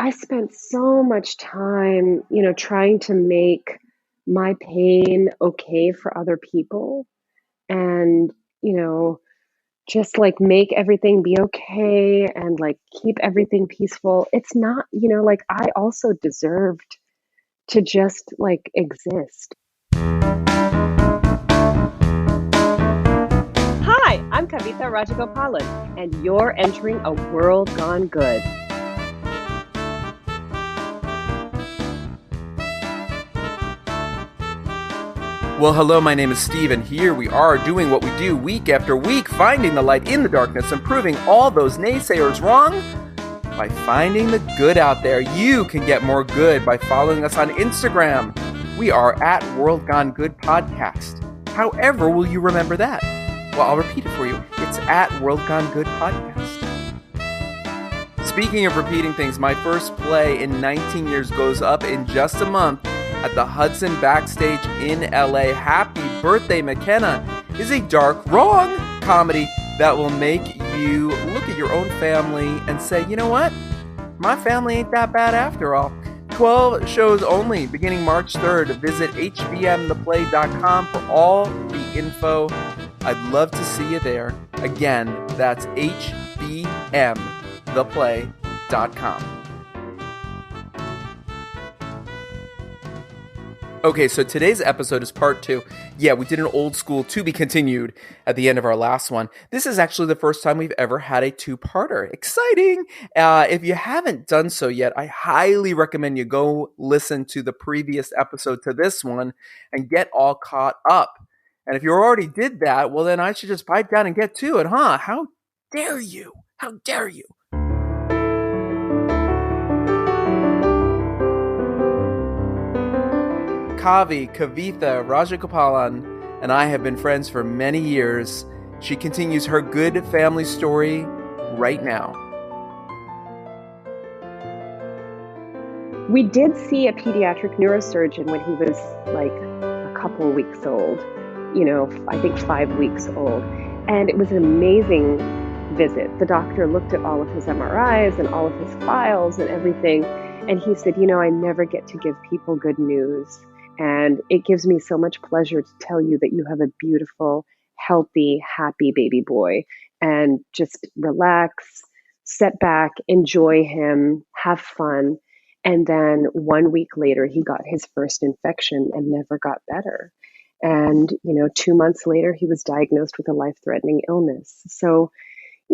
I spent so much time, trying to make my pain okay for other people and, you know, just like make everything be okay and like keep everything peaceful. It's not, like I also deserved to just like exist. Hi, I'm Kavitha Rajagopalan, and you're entering a world gone good. Well, hello, my name is Steve, and here we are doing what we do week after week, finding the light in the darkness and proving all those naysayers wrong by finding the good out there. You can get more good by following us on Instagram. We are at World Gone Good Podcast. However, will you remember that? Well, I'll repeat it for you. It's at World Gone Good Podcast. Speaking of repeating things, my first play in 19 years goes up in just a month at the Hudson Backstage in LA. Happy Birthday, McKenna is a dark, wrong comedy that will make you look at your own family and say, you know what? My family ain't that bad after all. 12 shows only, beginning March 3rd. Visit hbmtheplay.com for all the info. I'd love to see you there. Again, that's hbmtheplay.com. Okay, so today's episode is part 2. Yeah, we did an old school to be continued at the end of our last one. This is actually the first time we've ever had a two-parter. Exciting! If you haven't done so yet, I highly recommend you go listen to the previous episode to this one and get all caught up. And if you already did that, well then I should just pipe down and get to it, huh? How dare you? How dare you? Kavitha Rajagopalan and I have been friends for many years. She continues her good family story right now. We did see a pediatric neurosurgeon when he was like a couple weeks old, I think 5 weeks old. And it was an amazing visit. The doctor looked at all of his MRIs and all of his files and everything. And he said, I never get to give people good news. And it gives me so much pleasure to tell you that you have a beautiful, healthy, happy baby boy. And just relax, sit back, enjoy him, have fun. And then 1 week later, he got his first infection and never got better. And, 2 months later, he was diagnosed with a life-threatening illness. So,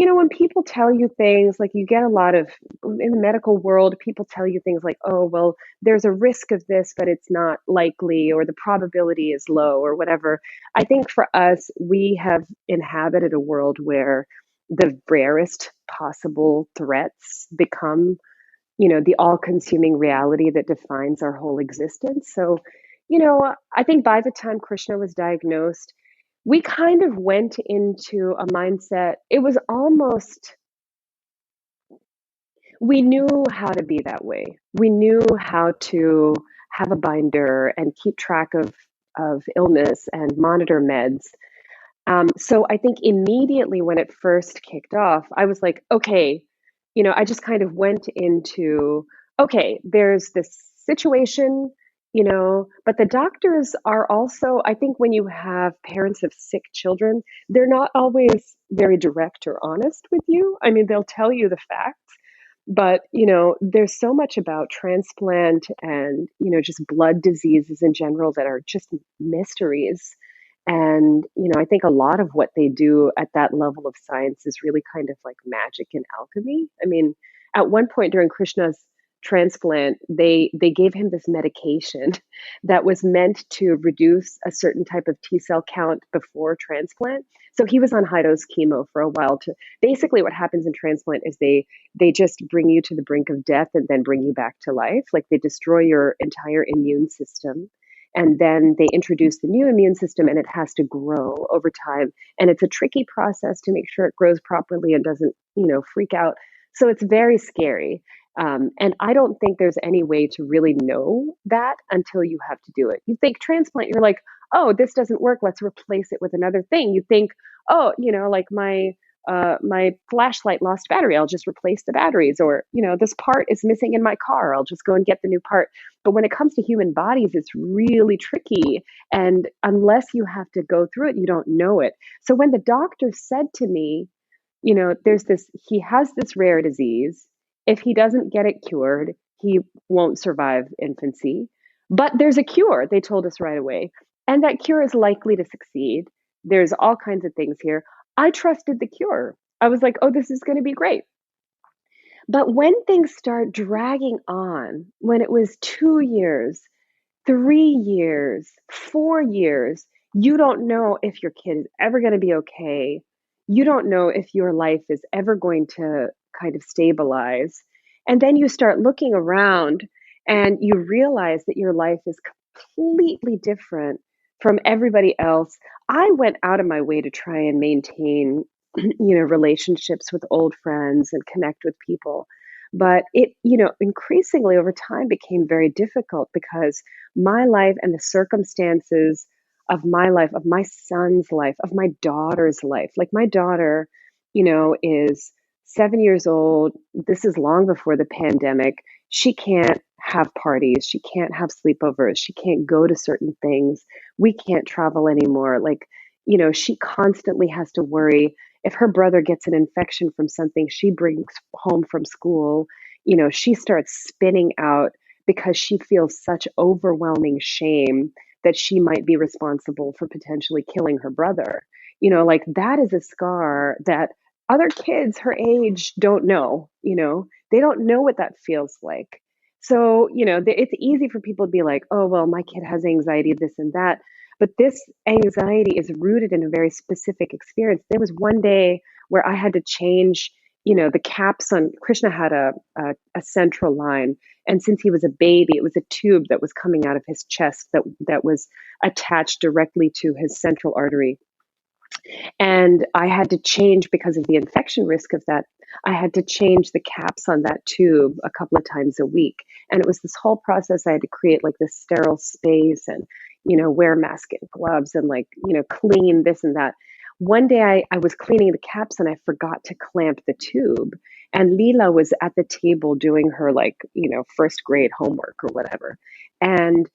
when people tell you things, like you get a lot of, in the medical world, people tell you things like, oh, well, there's a risk of this, but it's not likely, or the probability is low, or whatever. I think for us, we have inhabited a world where the rarest possible threats become, the all-consuming reality that defines our whole existence. So, I think by the time Krishna was diagnosed, we kind of went into a mindset. It was almost, we knew how to be that way. We knew how to have a binder and keep track of illness and monitor meds. So I think immediately when it first kicked off, I was like, okay, I just kind of went into, okay, there's this situation, but the doctors are also, I think when you have parents of sick children, they're not always very direct or honest with you. I mean, they'll tell you the facts, but, there's so much about transplant and, just blood diseases in general that are just mysteries. And, I think a lot of what they do at that level of science is really kind of like magic and alchemy. I mean, at one point during Krishna's transplant, they gave him this medication that was meant to reduce a certain type of T cell count before transplant. So he was on high dose chemo for a while. To basically what happens in transplant is they just bring you to the brink of death and then bring you back to life. Like they destroy your entire immune system. And then they introduce the new immune system and it has to grow over time. And it's a tricky process to make sure it grows properly and doesn't, freak out. So it's very scary. And I don't think there's any way to really know that until you have to do it. You think transplant, you're like, oh, this doesn't work. Let's replace it with another thing. You think, oh, like my my flashlight lost battery. I'll just replace the batteries. Or, this part is missing in my car. I'll just go and get the new part. But when it comes to human bodies, it's really tricky. And unless you have to go through it, you don't know it. So when the doctor said to me, he has this rare disease. If he doesn't get it cured, he won't survive infancy. But there's a cure, they told us right away. And that cure is likely to succeed. There's all kinds of things here. I trusted the cure. I was like, oh, this is going to be great. But when things start dragging on, when it was 2 years, 3 years, 4 years, you don't know if your kid is ever going to be okay. You don't know if your life is ever going to kind of stabilize. And then you start looking around and you realize that your life is completely different from everybody else. I went out of my way to try and maintain, relationships with old friends and connect with people. But it, increasingly over time became very difficult because my life and the circumstances of my life, of my son's life, of my daughter's life. Like my daughter, is 7 years old. This is long before the pandemic. She can't have parties. She can't have sleepovers. She can't go to certain things. We can't travel anymore. Like, she constantly has to worry if her brother gets an infection from something she brings home from school. She starts spinning out because she feels such overwhelming shame that she might be responsible for potentially killing her brother. Like that is a scar that other kids her age don't know. They don't know what that feels like. So, it's easy for people to be like, oh, well, my kid has anxiety, this and that. But this anxiety is rooted in a very specific experience. There was one day where I had to change, the caps on Krishna had a central line. And since he was a baby, it was a tube that was coming out of his chest that was attached directly to his central artery. And I had to change because of the infection risk of that. I had to change the caps on that tube a couple of times a week. And it was this whole process. I had to create like this sterile space and, wear mask and gloves and like, clean this and that. One day I was cleaning the caps and I forgot to clamp the tube. And Leela was at the table doing her like, first grade homework or whatever. And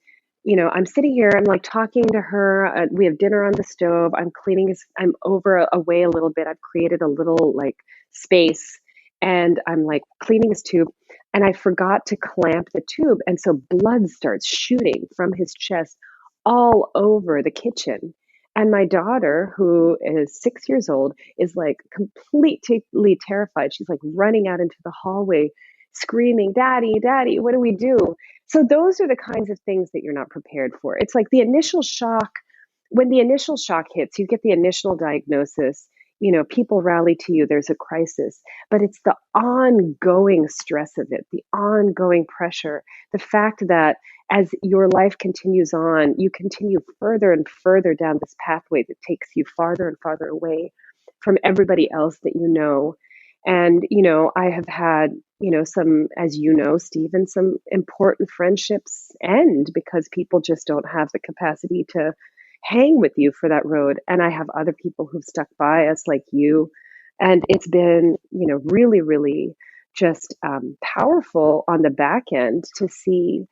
I'm sitting here, I'm like talking to her. We have dinner on the stove. I'm cleaning I'm over away a little bit. I've created a little like space and I'm like cleaning his tube and I forgot to clamp the tube. And so blood starts shooting from his chest all over the kitchen. And my daughter, who is 6 years old, is like completely terrified. She's like running out into the hallway, screaming, Daddy, Daddy, what do we do? So those are the kinds of things that you're not prepared for. It's like the initial shock, when the initial shock hits, you get the initial diagnosis, people rally to you, there's a crisis, but it's the ongoing stress of it, the ongoing pressure, the fact that as your life continues on, you continue further and further down this pathway that takes you farther and farther away from everybody else that you know. And, I have had, some, as you know, Stephen, some important friendships end because people just don't have the capacity to hang with you for that road. And I have other people who've stuck by us like you. And it's been, really, really just powerful on the back end to see,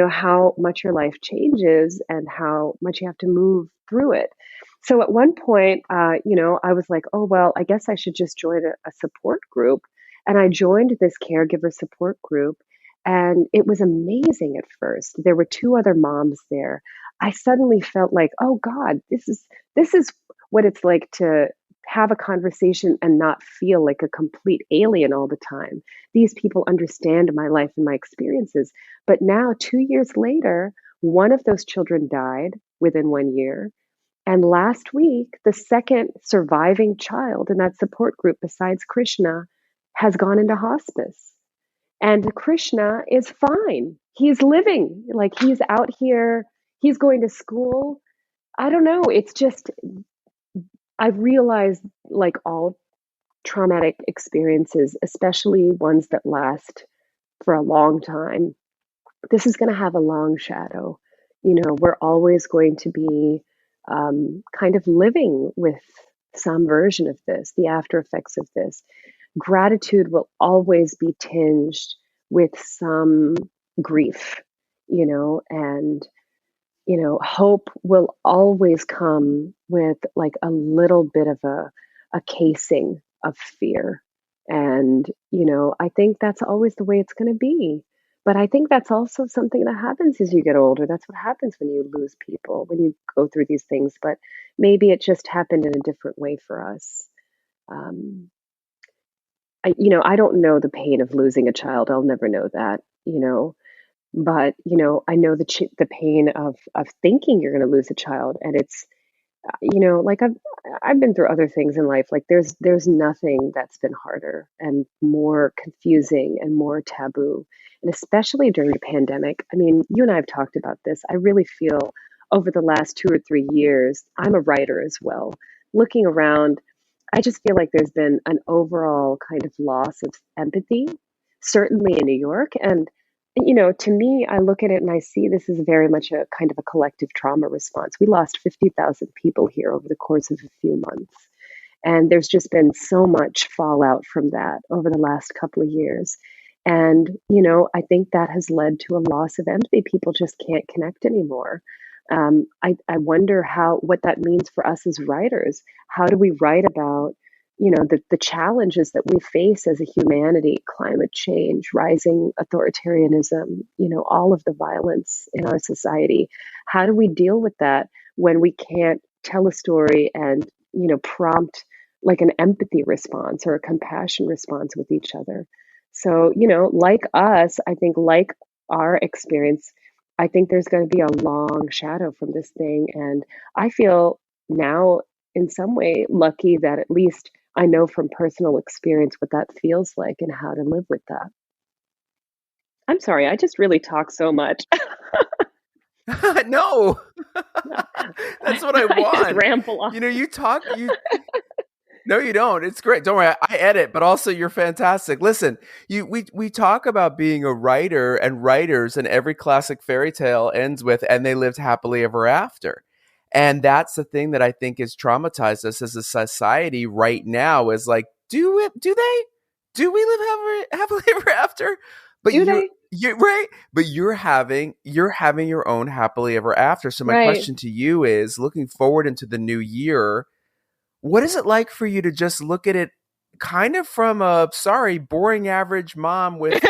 how much your life changes and how much you have to move through it. So at one point, I was like, oh, well, I guess I should just join a support group. And I joined this caregiver support group. And it was amazing at first. There were two other moms there. I suddenly felt like, oh God, this is what it's like to have a conversation and not feel like a complete alien all the time. These people understand my life and my experiences. But now, 2 years later, one of those children died within 1 year. And last week, the second surviving child in that support group, besides Krishna, has gone into hospice. And Krishna is fine. He's living, like he's out here, he's going to school. I don't know. It's just, I've realized like all traumatic experiences, especially ones that last for a long time, this is going to have a long shadow. We're always going to be kind of living with some version of this, the after effects of this. Gratitude will always be tinged with some grief, and hope will always come with like a little bit of a casing of fear. And, I think that's always the way it's going to be. But I think that's also something that happens as you get older. That's what happens when you lose people, when you go through these things. But maybe it just happened in a different way for us. Um, I don't know the pain of losing a child. I'll never know that. But I know the pain of thinking you're going to lose a child, and it's like I've been through other things in life. Like there's nothing that's been harder and more confusing and more taboo, and especially during the pandemic. I mean, you and I have talked about this. I really feel over the last 2 or 3 years, I'm a writer as well. Looking around, I just feel like there's been an overall kind of loss of empathy, certainly in New York. And, to me, I look at it and I see this is very much a kind of a collective trauma response. We lost 50,000 people here over the course of a few months. And there's just been so much fallout from that over the last couple of years. And, I think that has led to a loss of empathy. People just can't connect anymore. I wonder what that means for us as writers. How do we write about, the challenges that we face as a humanity, climate change, rising authoritarianism, all of the violence in our society? How do we deal with that when we can't tell a story and, prompt like an empathy response or a compassion response with each other? So, like us, I think, like our experience, I think there's going to be a long shadow from this thing. And I feel now, in some way, lucky that at least I know from personal experience what that feels like and how to live with that. I'm sorry, I just really talk so much. No, that's what I I just want. ramble on. You talk, no, you don't. It's great. Don't worry. I edit, but also you're fantastic. Listen, we talk about being a writer and writers, and every classic fairy tale ends with "and they lived happily ever after." And that's the thing that I think has traumatized us as a society right now is like, do they? Do we live happily ever after? But Do they? you're right. But you're having your own happily ever after. So my Right. question to you is looking forward into the new year, what is it like for you to just look at it kind of from a, sorry, boring average mom with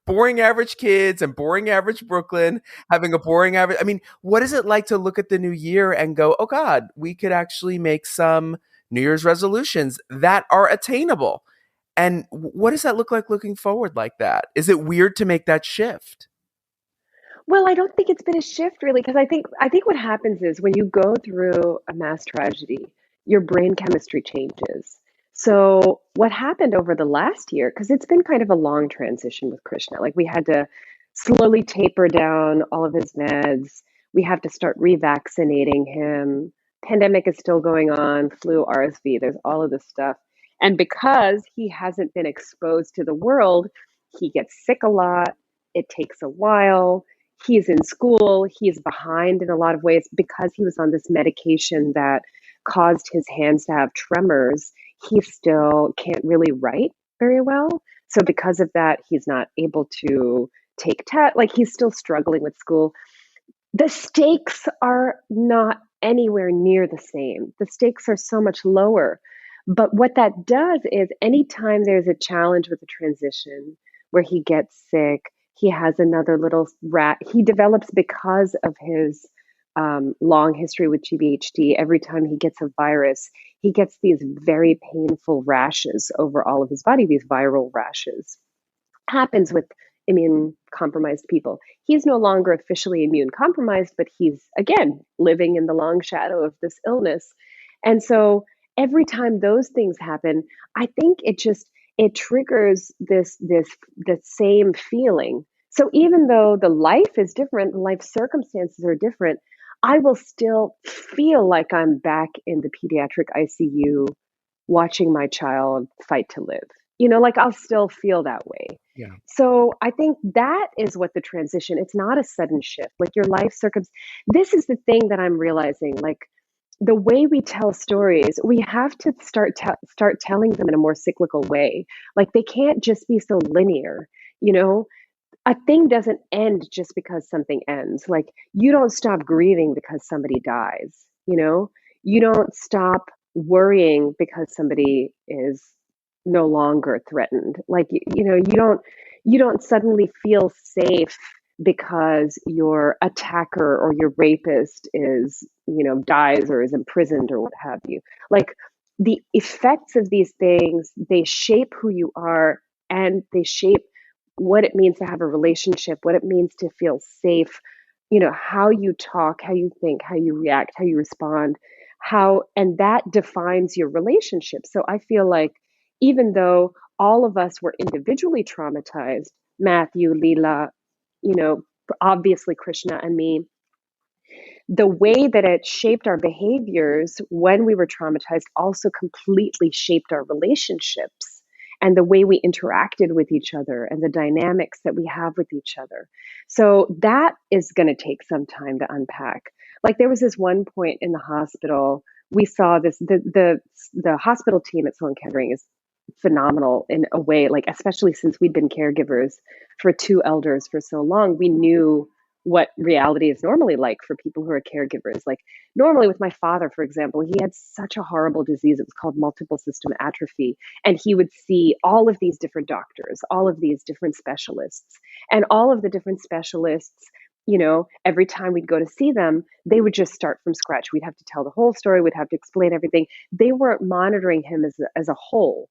boring average kids and boring average Brooklyn, having a boring average? I mean, what is it like to look at the new year and go, oh God, we could actually make some New Year's resolutions that are attainable? And what does that look like looking forward like that? Is it weird to make that shift? Well, I don't think it's been a shift really, because I think what happens is when you go through a mass tragedy, your brain chemistry changes. So what happened over the last year, because it's been kind of a long transition with Krishna, like we had to slowly taper down all of his meds. We have to start revaccinating him. Pandemic is still going on, flu, RSV, there's all of this stuff. And because he hasn't been exposed to the world, he gets sick a lot. It takes a while. He's in school, he's behind in a lot of ways because he was on this medication that caused his hands to have tremors. He still can't really write very well. So because of that, he's not able to take test. Like he's still struggling with school. The stakes are not anywhere near the same. The stakes are so much lower. But what that does is anytime there's a challenge with a transition where he gets sick, he has another little rat, he develops because of his long history with GBHD. Every time he gets a virus, he gets these very painful rashes over all of his body, these viral rashes. Happens with immune compromised people. He's no longer officially immune compromised, but he's again living in the long shadow of this illness. And so every time those things happen, I think it triggers the same feeling. So even though the life is different, the life circumstances are different, I will still feel like I'm back in the pediatric ICU watching my child fight to live. Like I'll still feel that way. Yeah. So I think that is what the transition, it's not a sudden shift. Like your life circum, this is the thing that I'm realizing. Like the way we tell stories, we have to start telling them in a more cyclical way. Like they can't just be so linear, you know? A thing doesn't end just because something ends. Like you don't stop grieving because somebody dies, you know? You don't stop worrying because somebody is no longer threatened. Like you don't suddenly feel safe because your attacker or your rapist is, dies or is imprisoned or what have you. Like the effects of these things, they shape who you are and they shape what it means to have a relationship, what it means to feel safe, how you talk, how you think, how you react, how you respond, and that defines your relationship. So I feel like even though all of us were individually traumatized, Matthew, Leela, you know, obviously Krishna and me, the way that it shaped our behaviors when we were traumatized also completely shaped our relationships and the way we interacted with each other and the dynamics that we have with each other. So that is going to take some time to unpack. Like there was this one point in the hospital, we saw this the hospital team at Sloan Kettering is phenomenal in a way, like especially since we'd been caregivers for two elders for so long, we knew what reality is normally like for people who are caregivers. Like normally with my father, for example, he had such a horrible disease. It was called multiple system atrophy. And he would see all of these different doctors, all of these different specialists, and all of the different specialists, every time we'd go to see them, they would just start from scratch. We'd have to tell the whole story. We'd have to explain everything. They weren't monitoring him as a whole.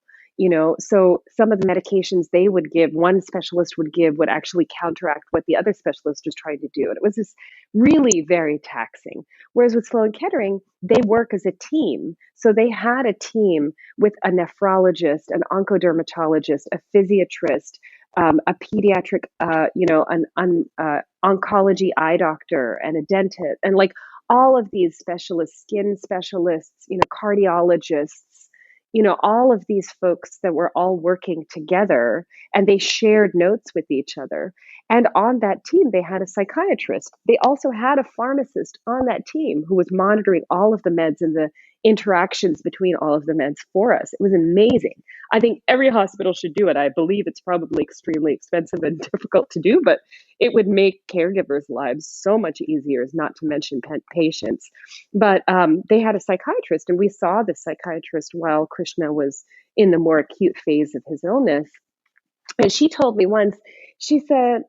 So some of the medications they would give, one specialist would give, would actually counteract what the other specialist was trying to do. And it was this really very taxing. Whereas with Sloan Kettering, they work as a team. So they had a team with a nephrologist, an oncodermatologist, a physiatrist, a pediatric, an oncology eye doctor, and a dentist, and like all of these specialists, skin specialists, cardiologists, all of these folks that were all working together and they shared notes with each other. And on that team, they had a psychiatrist. They also had a pharmacist on that team who was monitoring all of the meds and the interactions between all of the meds for us. It was amazing. I think every hospital should do it. I believe it's probably extremely expensive and difficult to do, but it would make caregivers' lives so much easier, not to mention patients. But they had a psychiatrist, and we saw the psychiatrist while Krishna was in the more acute phase of his illness. And she told me once, she said,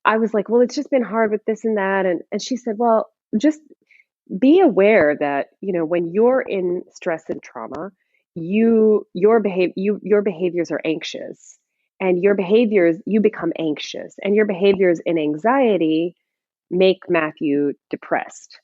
I was like, well, it's just been hard with this and that. And she said, well, just be aware that, when you're in stress and trauma, your behaviors are anxious, and you become anxious, and your behaviors in anxiety make Matthew depressed.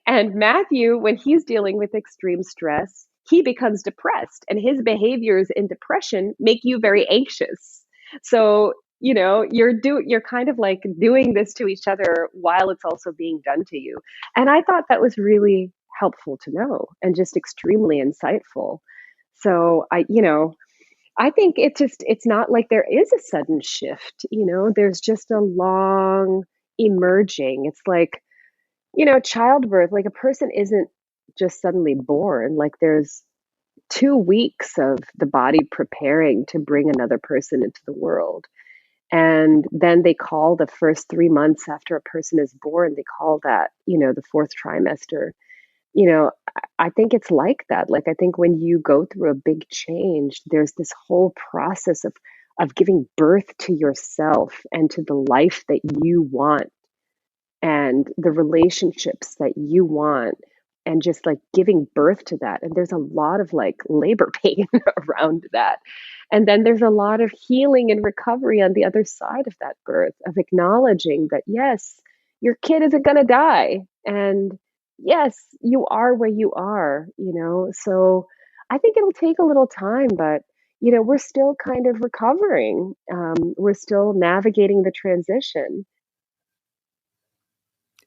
And Matthew, when he's dealing with extreme stress, he becomes depressed, and his behaviors in depression make you very anxious. So, you're kind of like doing this to each other while it's also being done to you. And I thought that was really helpful to know and just extremely insightful. So I think it's not like there is a sudden shift, there's just a long emerging. It's like, childbirth, like a person isn't just suddenly born. Like there's 2 weeks of the body preparing to bring another person into the world. And then they call the first 3 months after a person is born, they call that, the fourth trimester. I think it's like that. Like, I think when you go through a big change, there's this whole process of giving birth to yourself and to the life that you want and the relationships that you want, and just like giving birth to that. And there's a lot of like labor pain around that. And then there's a lot of healing and recovery on the other side of that birth, of acknowledging that, yes, your kid isn't going to die. And yes, you are where you are, So I think it'll take a little time, but, we're still kind of recovering. We're still navigating the transition.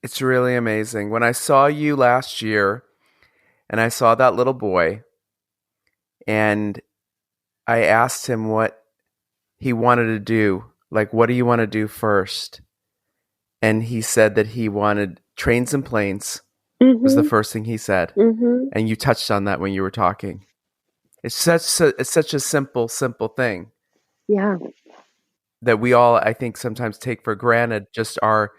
It's really amazing. When I saw you last year and I saw that little boy, and I asked him what he wanted to do, like, what do you want to do first? And he said that he wanted trains and planes, was the Mm-hmm. first thing he said. Mm-hmm. And you touched on that when you were talking. It's such a simple thing Yeah. that we all, I think, sometimes take for granted, just our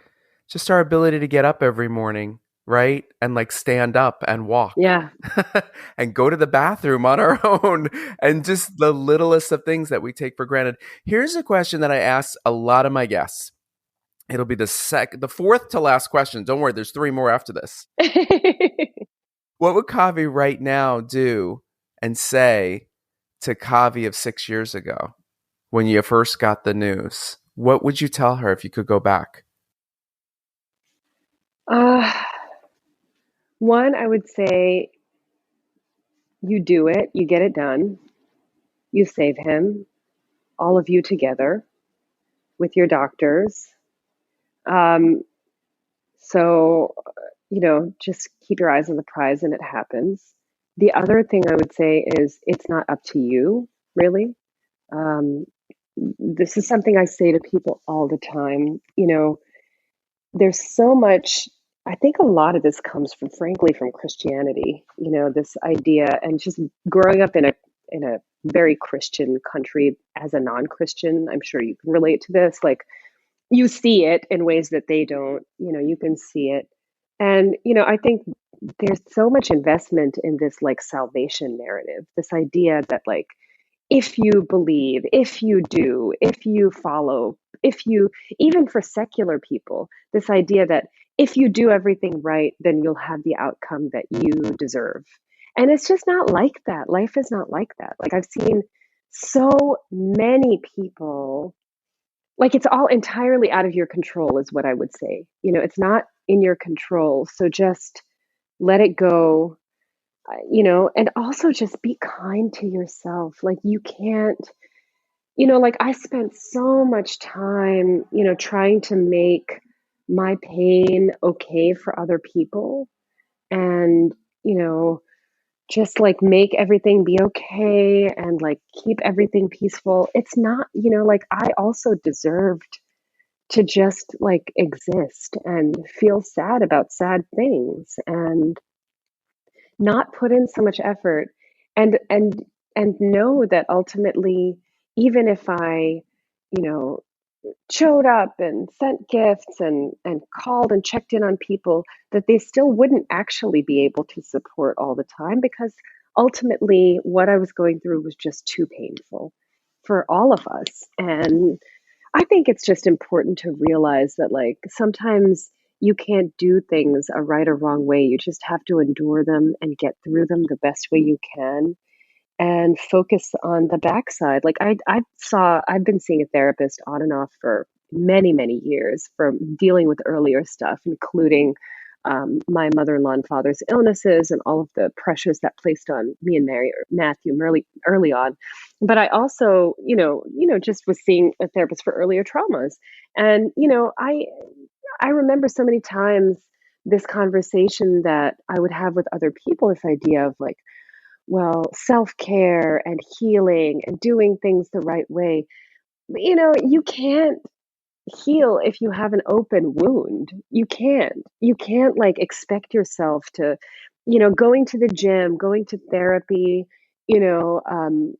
ability to get up every morning, right? And like stand up and walk Yeah. and go to the bathroom on our own, and just the littlest of things that we take for granted. Here's a question that I ask a lot of my guests. It'll be the fourth to last question. Don't worry, there's three more after this. What would Kavi right now do and say to Kavi of 6 years ago when you first got the news? What would you tell her if you could go back? uh, One, I would say you do it, you get it done, you save him, all of you together with your doctors. Um, so, just keep your eyes on the prize and it happens. The other thing I would say is it's not up to you, really. Um, this is something I say to people all the time. There's so much. I think a lot of this comes from, frankly, from Christianity. This idea, and just growing up in a very Christian country as a non-Christian, I'm sure you can relate to this. Like, you see it in ways that they don't. You can see it, and I think there's so much investment in this like salvation narrative. This idea that like if you believe, if you do, if you follow, if you, even for secular people, this idea that if you do everything right, then you'll have the outcome that you deserve. And it's just not like that. Life is not like that. Like, I've seen so many people, like, it's all entirely out of your control, is what I would say. It's not in your control. So just let it go, and also just be kind to yourself. Like, you can't, like, I spent so much time, trying to make my pain okay for other people, and, just like make everything be okay and like keep everything peaceful. It's not, like, I also deserved to just like exist and feel sad about sad things and not put in so much effort, and know that ultimately, even if I, you know showed up and sent gifts and called and checked in on people, that they still wouldn't actually be able to support all the time, because ultimately what I was going through was just too painful for all of us. And I think it's just important to realize that, like, sometimes you can't do things a right or wrong way. You just have to endure them and get through them the best way you can, and focus on the backside. Like, I've been seeing a therapist on and off for many, many years for dealing with earlier stuff, including my mother-in-law and father's illnesses and all of the pressures that placed on me and Matthew early on. But I also, just was seeing a therapist for earlier traumas. And, I remember so many times this conversation that I would have with other people, this idea of like, well, self-care and healing and doing things the right way. But, you can't heal if you have an open wound. You can't. You can't like expect yourself to, going to the gym, going to therapy, you know, um,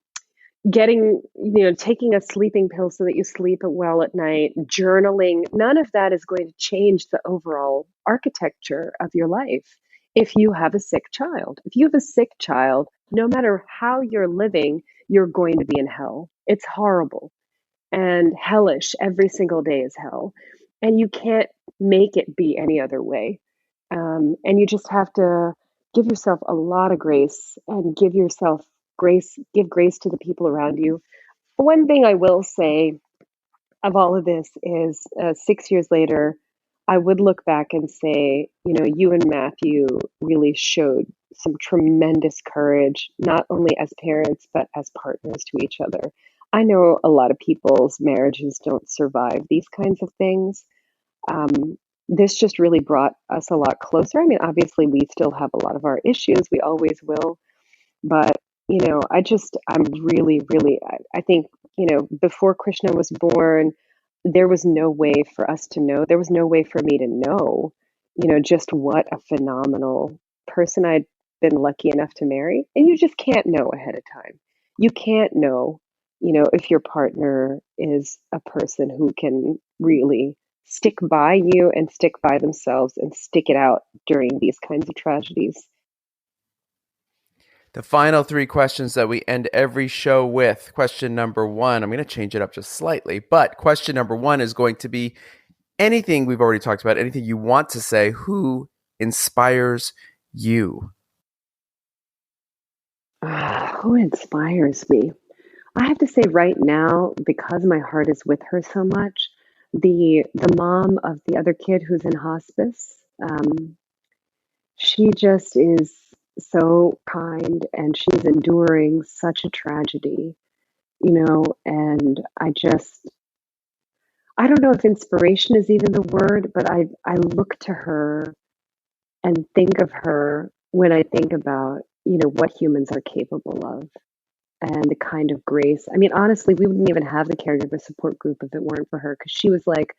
taking a sleeping pill so that you sleep well at night, journaling. None of that is going to change the overall architecture of your life. If you have a sick child, if you have a sick child, no matter how you're living, you're going to be in hell. It's horrible and hellish. Every single day is hell. And you can't make it be any other way. And you just have to give yourself a lot of grace, and give grace to the people around you. One thing I will say of all of this is, 6 years later, I would look back and say, you and Matthew really showed some tremendous courage, not only as parents, but as partners to each other. I know a lot of people's marriages don't survive these kinds of things. This just really brought us a lot closer. I mean, obviously, we still have a lot of our issues, we always will. But, I'm really, really, I think, before Krishna was born, there was no way for us to know. There was no way for me to know, just what a phenomenal person I'd been lucky enough to marry. And you just can't know ahead of time. You can't know, if your partner is a person who can really stick by you and stick by themselves and stick it out during these kinds of tragedies. The final three questions that we end every show with. Question number one, I'm going to change it up just slightly, but question number one is going to be anything we've already talked about, anything you want to say. Who inspires you? Who inspires me? I have to say right now, because my heart is with her so much, the mom of the other kid who's in hospice, she just is so kind and she's enduring such a tragedy, and I don't know if inspiration is even the word, but I look to her and think of her when I think about, what humans are capable of and the kind of grace. I mean, honestly, we wouldn't even have the caregiver support group if it weren't for her because she's like,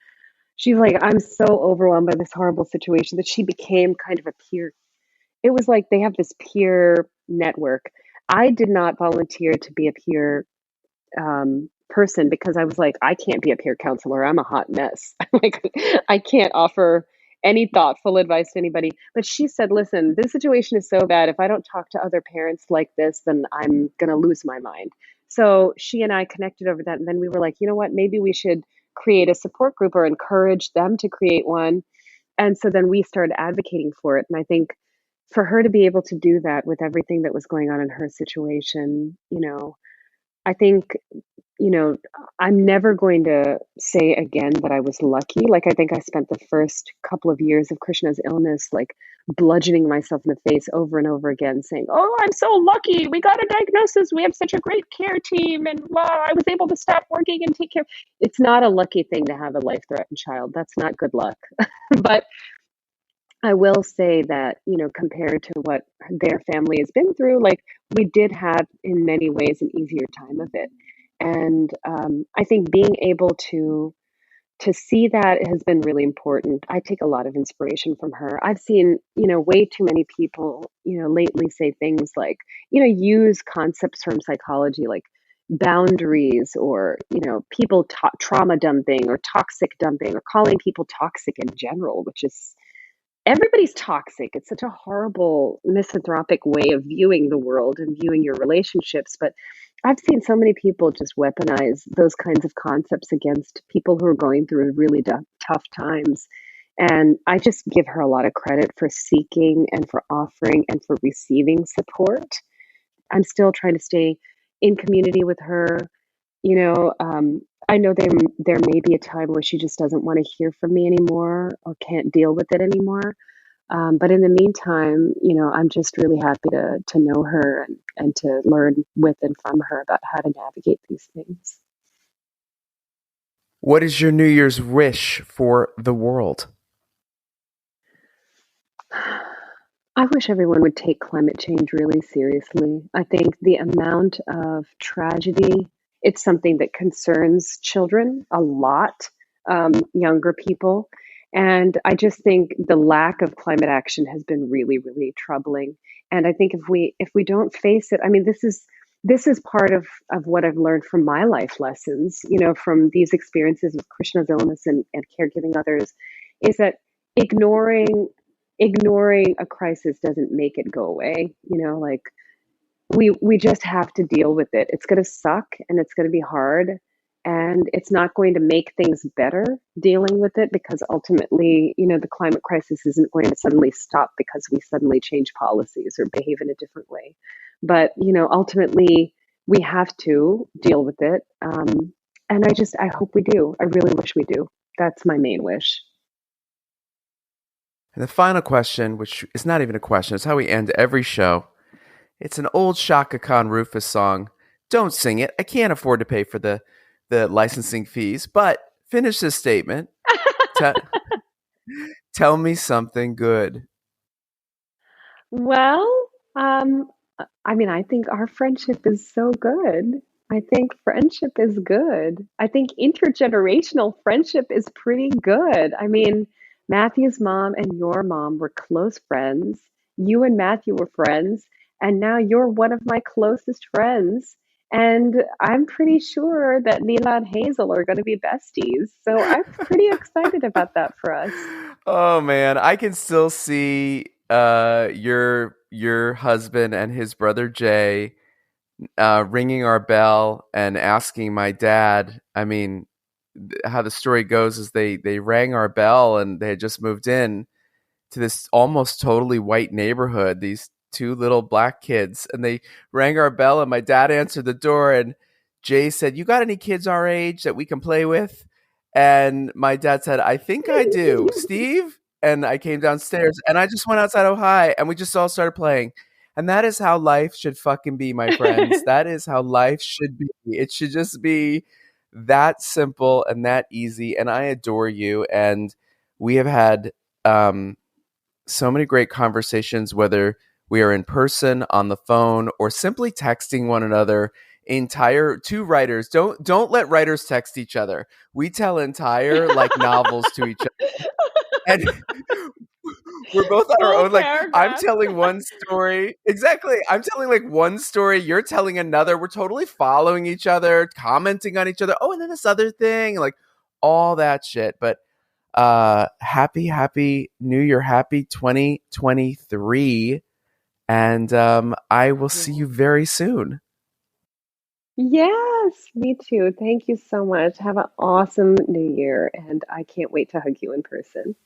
I'm so overwhelmed by this horrible situation that she became kind of a peer. It was like they have this peer network. I did not volunteer to be a peer person because I was like, I can't be a peer counselor. I'm a hot mess. Like, I can't offer any thoughtful advice to anybody. But she said, listen, this situation is so bad. If I don't talk to other parents like this, then I'm going to lose my mind. So she and I connected over that. And then we were like, you know what? Maybe we should create a support group or encourage them to create one. And so then we started advocating for it. And I think for her to be able to do that with everything that was going on in her situation, I think, you know, I'm never going to say again that I was lucky. Like, I think I spent the first couple of years of Krishna's illness, like bludgeoning myself in the face over and over again, saying, oh, I'm so lucky. We got a diagnosis. We have such a great care team. And wow, I was able to stop working and take care. It's not a lucky thing to have a life threatened child. That's not good luck. But I will say that, compared to what their family has been through, like we did have in many ways an easier time of it. And I think being able to see that has been really important. I take a lot of inspiration from her. I've seen, way too many people, lately say things like, use concepts from psychology like boundaries or, people trauma dumping or toxic dumping or calling people toxic in general, which is everybody's toxic. It's such a horrible misanthropic way of viewing the world and viewing your relationships. But I've seen so many people just weaponize those kinds of concepts against people who are going through really tough times. And I just give her a lot of credit for seeking and for offering and for receiving support. I'm still trying to stay in community with her. I know there may be a time where she just doesn't want to hear from me anymore or can't deal with it anymore. But in the meantime, I'm just really happy to know her and to learn with and from her about how to navigate these things. What is your New Year's wish for the world? I wish everyone would take climate change really seriously. I think the amount of tragedy, it's something that concerns children a lot, younger people. And I just think the lack of climate action has been really, really troubling. And I think if we don't face it, I mean, this is part of what I've learned from my life lessons, from these experiences with Krishna's illness and caregiving others, is that ignoring ignoring a crisis doesn't make it go away. Like we just have to deal with it. It's going to suck and it's going to be hard and it's not going to make things better dealing with it because ultimately, the climate crisis isn't going to suddenly stop because we suddenly change policies or behave in a different way. But, ultimately we have to deal with it. And I hope we do. I really wish we do. That's my main wish. And the final question, which is not even a question, it's how we end every show. It's an old Shaka Khan Rufus song. Don't sing it. I can't afford to pay for the licensing fees, but finish this statement. Tell me something good. Well, I think our friendship is so good. I think friendship is good. I think intergenerational friendship is pretty good. I mean, Matthew's mom and your mom were close friends. You and Matthew were friends, and now you're one of my closest friends. And I'm pretty sure that Leela and Hazel are going to be besties. So I'm pretty excited about that for us. Oh man, I can still see your husband and his brother Jay ringing our bell and asking my dad. I mean, how the story goes is they rang our bell and they had just moved in to this almost totally white neighborhood, these two little black kids, and they rang our bell and my dad answered the door and Jay said, "You got any kids our age that we can play with?" And my dad said, "I think I do, Steve." And I came downstairs and I just went outside, oh hi, and we just all started playing. And that is how life should fucking be, my friends. That is how life should be. It should just be that simple and that easy. And I adore you. And we have had so many great conversations, whether we are in person, on the phone, or simply texting one another. Two writers. Don't let writers text each other. We tell entire like novels to each other. And we're both on our own. Like I'm telling one story. Exactly. I'm telling like one story. You're telling another. We're totally following each other, commenting on each other. Oh, and then this other thing, like all that shit. But happy New Year. Happy 2023. And I will see you very soon. Yes, me too. Thank you so much. Have an awesome new year, and I can't wait to hug you in person.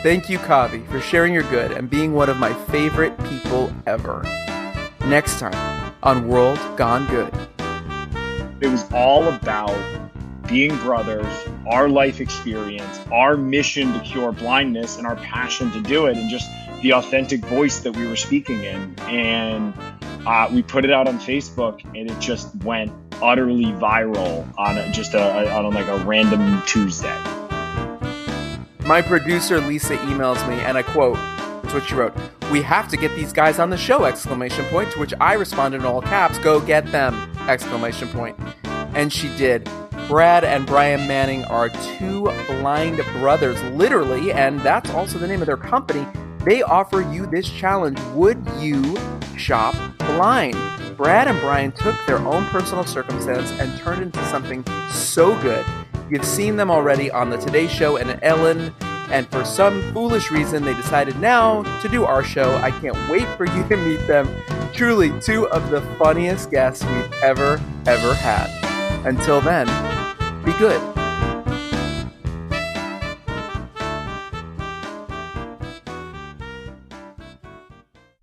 Thank you, Kavi, for sharing your good and being one of my favorite people ever. Next time on World Gone Good. It was all about being brothers, our life experience, our mission to cure blindness, and our passion to do it, and just the authentic voice that we were speaking in. And we put it out on Facebook, and it just went utterly viral on a random Tuesday. My producer Lisa emails me, and I quote, that's what she wrote, "We have to get these guys on the show!" Exclamation point. To which I responded in all caps, "Go get them!" Exclamation point. And she did. Brad and Brian Manning are two blind brothers, literally, and that's also the name of their company. They offer you this challenge. Would you shop blind? Brad and Brian took their own personal circumstance and turned it into something so good. You've seen them already on the Today Show and Ellen, and for some foolish reason, they decided now to do our show. I can't wait for you to meet them. Truly, two of the funniest guests we've ever had. Until then, be good.